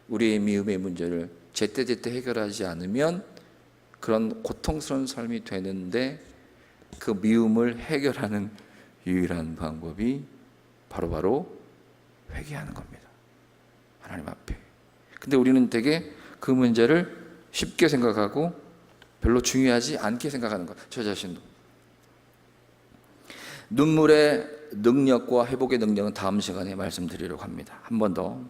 우리의 미움의 문제를 제때제때 해결하지 않으면 그런 고통스러운 삶이 되는데 그 미움을 해결하는 유일한 방법이 바로 회개하는 겁니다. 하나님 앞에. 근데 우리는 되게 그 문제를 쉽게 생각하고 별로 중요하지 않게 생각하는 것. 저 자신도. 눈물의 능력과 회복의 능력은 다음 시간에 말씀드리려고 합니다. 한 번 더.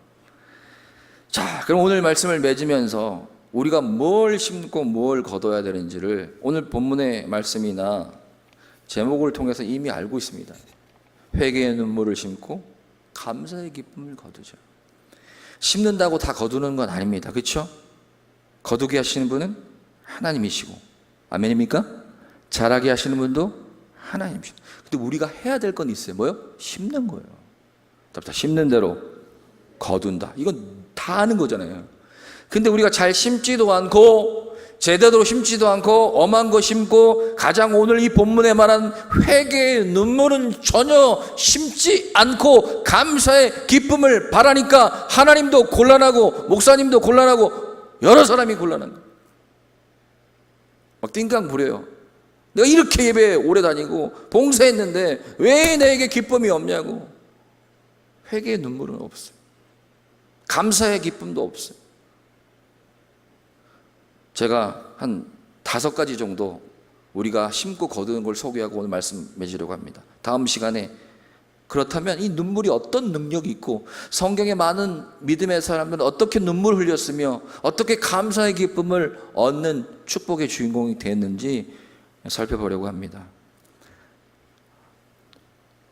자, 그럼 오늘 말씀을 맺으면서 우리가 뭘 심고 뭘 거둬야 되는지를 오늘 본문의 말씀이나 제목을 통해서 이미 알고 있습니다. 회개의 눈물을 심고 감사의 기쁨을 거두자. 심는다고 다 거두는 건 아닙니다. 그렇죠? 거두게 하시는 분은 하나님이시고, 아멘입니까? 자라게 하시는 분도 하나님이시고. 근데 우리가 해야 될 건 있어요. 뭐요? 심는 거예요. 심는 대로 거둔다. 이건 다 아는 거잖아요. 근데 우리가 잘 심지도 않고 제대로 심지도 않고 엄한 거 심고 가장 오늘 이 본문에 말한 회개의 눈물은 전혀 심지 않고 감사의 기쁨을 바라니까 하나님도 곤란하고 목사님도 곤란하고 여러 사람이 곤란한 거예요. 막 띵깡 부려요. 내가 이렇게 예배 오래 다니고 봉사했는데 왜 내게 기쁨이 없냐고. 회개의 눈물은 없어요. 감사의 기쁨도 없어요. 제가 한 5가지 정도 우리가 심고 거두는 걸 소개하고 오늘 말씀 맺으려고 합니다. 다음 시간에 그렇다면 이 눈물이 어떤 능력이 있고 성경의 많은 믿음의 사람들은 어떻게 눈물 흘렸으며 어떻게 감사의 기쁨을 얻는 축복의 주인공이 됐는지 살펴보려고 합니다.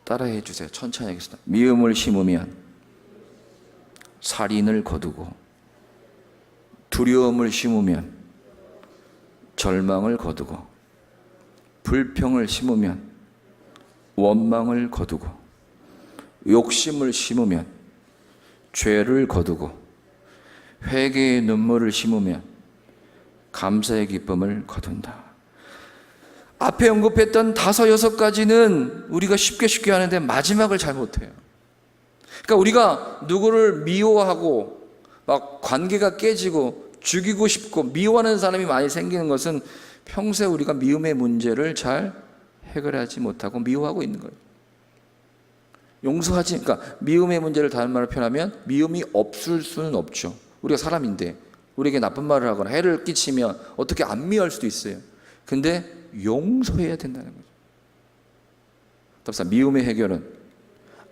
따라해 주세요. 천천히 하겠습니다. 미움을 심으면 살인을 거두고, 두려움을 심으면 절망을 거두고, 불평을 심으면 원망을 거두고, 욕심을 심으면 죄를 거두고, 회개의 눈물을 심으면 감사의 기쁨을 거둔다. 앞에 언급했던 5, 6가지는 우리가 쉽게 하는데 마지막을 잘 못해요. 그러니까 우리가 누구를 미워하고 막 관계가 깨지고 죽이고 싶고 미워하는 사람이 많이 생기는 것은 평소에 우리가 미움의 문제를 잘 해결하지 못하고 미워하고 있는 거예요. 용서하지, 그러니까 미움의 문제를 다른 말로 표현하면 미움이 없을 수는 없죠. 우리가 사람인데 우리에게 나쁜 말을 하거나 해를 끼치면 어떻게 안 미워할 수도 있어요. 근데 용서해야 된다는 거죠. 답사 미움의 해결은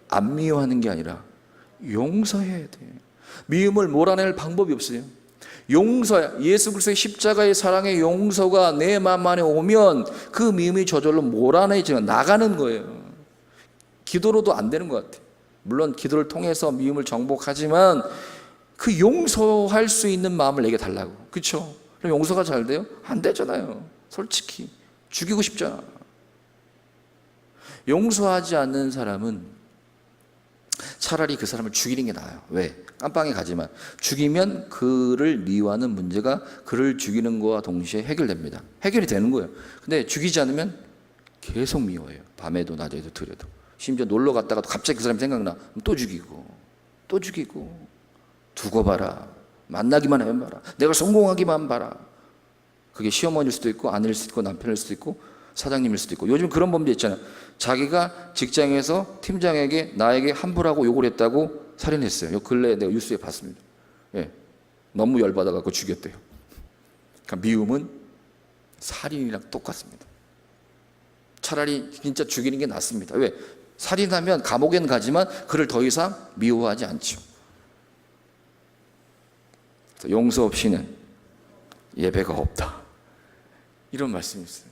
안 미워하는 게 아니라 용서해야 돼요. 미움을 몰아낼 방법이 없어요. 용서야, 예수 그리스도의 십자가의 사랑의 용서가 내 마음 안에 오면 그 미움이 저절로 몰아내지는 나가는 거예요. 기도로도 안 되는 것 같아요. 물론 기도를 통해서 미움을 정복하지만 그 용서할 수 있는 마음을 내게 달라고. 그렇죠? 그럼 용서가 잘 돼요? 안 되잖아요. 솔직히 죽이고 싶잖아. 용서하지 않는 사람은 차라리 그 사람을 죽이는 게 나아요. 왜? 깜빵에 가지만 죽이면 그를 미워하는 문제가 그를 죽이는 거와 동시에 해결됩니다. 해결이 되는 거예요. 근데 죽이지 않으면 계속 미워해요. 밤에도 낮에도 들여도. 심지어 놀러 갔다가도 갑자기 그 사람이 생각나. 또 죽이고 또 죽이고. 두고 봐라. 만나기만 하면 봐라. 내가 성공하기만 봐라. 그게 시어머니일 수도 있고 아내일 수도 있고 남편일 수도 있고 사장님일 수도 있고. 요즘 그런 범죄 있잖아요. 자기가 직장에서 팀장에게 나에게 함부라고 욕을 했다고 살인했어요. 요 근래에 내가 뉴스에 봤습니다. 예, 너무 열받아갖고 죽였대요. 그러니까 미움은 살인이랑 똑같습니다. 차라리 진짜 죽이는 게 낫습니다. 왜? 살인하면 감옥엔 가지만 그를 더 이상 미워하지 않죠. 용서 없이는 예배가 없다. 이런 말씀이 있어요.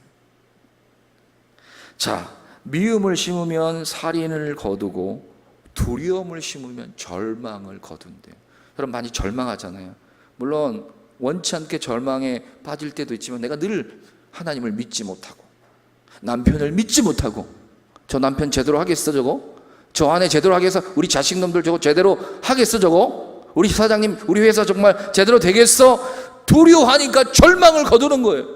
자, 미움을 심으면 살인을 거두고 두려움을 심으면 절망을 거둔대요. 여러분 많이 절망하잖아요. 물론 원치 않게 절망에 빠질 때도 있지만 내가 늘 하나님을 믿지 못하고 남편을 믿지 못하고 저 남편 제대로 하겠어 저거? 저 아내 제대로 하겠어? 우리 자식놈들 저거 제대로 하겠어 저거? 우리 사장님 우리 회사 정말 제대로 되겠어? 두려워하니까 절망을 거두는 거예요.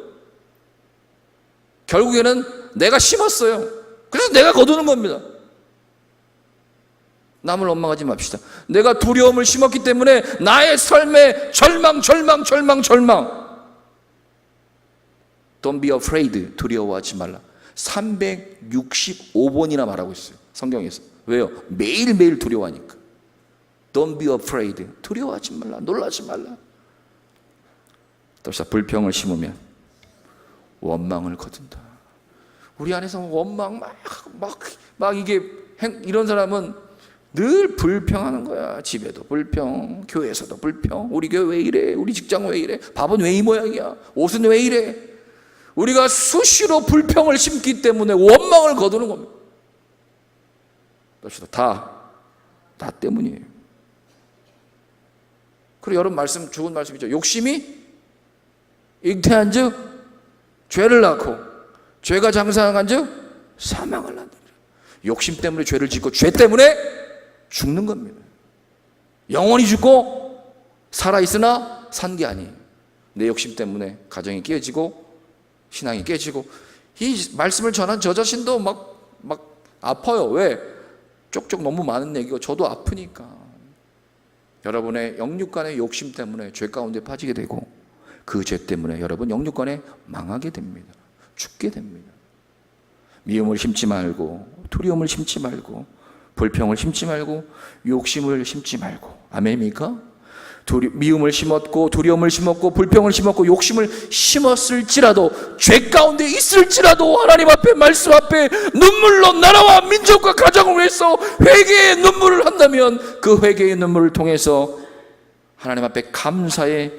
결국에는 내가 심었어요. 그래서 내가 거두는 겁니다. 남을 원망하지 맙시다. 내가 두려움을 심었기 때문에 나의 삶에 절망. Don't be afraid. 두려워하지 말라. 365번이나 말하고 있어요. 성경에서. 왜요? 매일매일 두려워하니까. Don't be afraid. 두려워하지 말라. 놀라지 말라. 또 불평을 심으면 원망을 거둔다. 우리 안에서 원망 막 이게 이런 사람은 늘 불평하는 거야. 집에도 불평, 교회에서도 불평. 우리 교회 왜 이래? 우리 직장 왜 이래? 밥은 왜 이 모양이야? 옷은 왜 이래? 우리가 수시로 불평을 심기 때문에 원망을 거두는 겁니다. 나 때문이에요. 그리고 여러분 말씀 좋은 말씀이죠. 욕심이 잉태한 즉 죄를 낳고 죄가 장성한 즉 사망을 낳는다. 욕심 때문에 죄를 짓고 죄 때문에 죽는 겁니다. 영원히 죽고 살아있으나 산 게 아니에요. 내 욕심 때문에 가정이 깨지고 신앙이 깨지고 이 말씀을 전한 저 자신도 막 아파요. 왜? 쪽쪽 너무 많은 얘기고 저도 아프니까. 여러분의 영육간의 욕심 때문에 죄 가운데 빠지게 되고 그 죄 때문에 여러분 영육간에 망하게 됩니다. 죽게 됩니다. 미움을 심지 말고 두려움을 심지 말고 불평을 심지 말고 욕심을 심지 말고 아멘입니까? 미움을 심었고 두려움을 심었고 불평을 심었고 욕심을 심었을지라도 죄 가운데 있을지라도 하나님 앞에 말씀 앞에 눈물로 나라와 민족과 가정을 위해서 회개의 눈물을 한다면 그 회개의 눈물을 통해서 하나님 앞에 감사의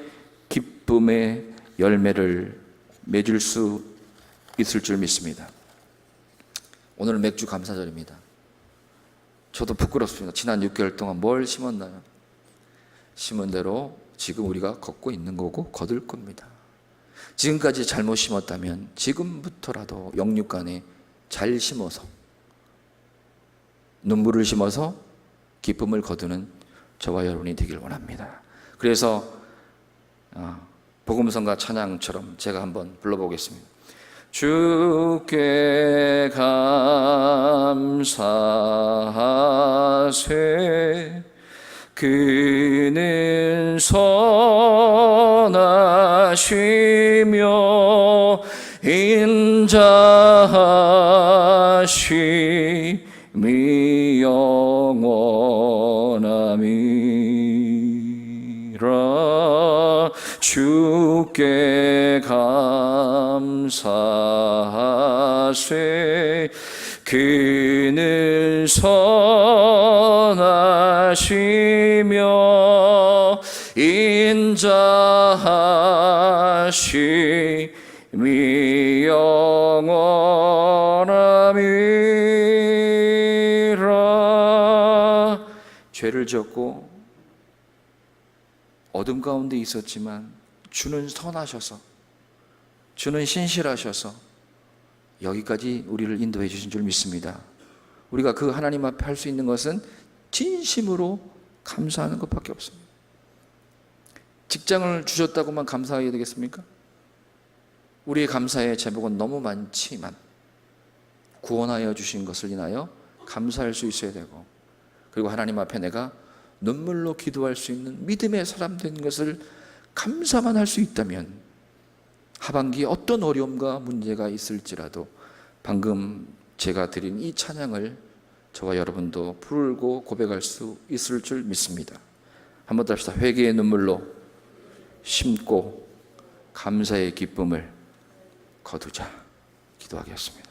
기쁨의 열매를 맺을 수 있을 줄 믿습니다. 오늘은 맥주 감사절입니다. 저도 부끄럽습니다. 지난 6개월 동안 뭘 심었나요? 심은 대로 지금 우리가 걷고 있는 거고 거둘 겁니다. 지금까지 잘못 심었다면 지금부터라도 영육간에 잘 심어서 눈물을 심어서 기쁨을 거두는 저와 여러분이 되길 원합니다. 그래서 복음성가 찬양처럼 제가 한번 불러보겠습니다. 주께 감사하세 그는 선하시며 인자하심이 영원함이라. 주께 감사하세 그는 선하시며 인자하심이 영원함이라. 죄를 지었고 어둠 가운데 있었지만 주는 선하셔서 주는 신실하셔서 여기까지 우리를 인도해 주신 줄 믿습니다. 우리가 그 하나님 앞에 할 수 있는 것은 진심으로 감사하는 것밖에 없습니다. 직장을 주셨다고만 감사해야 되겠습니까? 우리의 감사의 제목은 너무 많지만 구원하여 주신 것을 인하여 감사할 수 있어야 되고, 그리고 하나님 앞에 내가 눈물로 기도할 수 있는 믿음의 사람 된 것을 감사만 할 수 있다면 하반기에 어떤 어려움과 문제가 있을지라도 방금 제가 드린 이 찬양을 저와 여러분도 부르고 고백할 수 있을 줄 믿습니다. 한번 더 합시다. 회개의 눈물로 심고 감사의 기쁨을 거두자. 기도하겠습니다.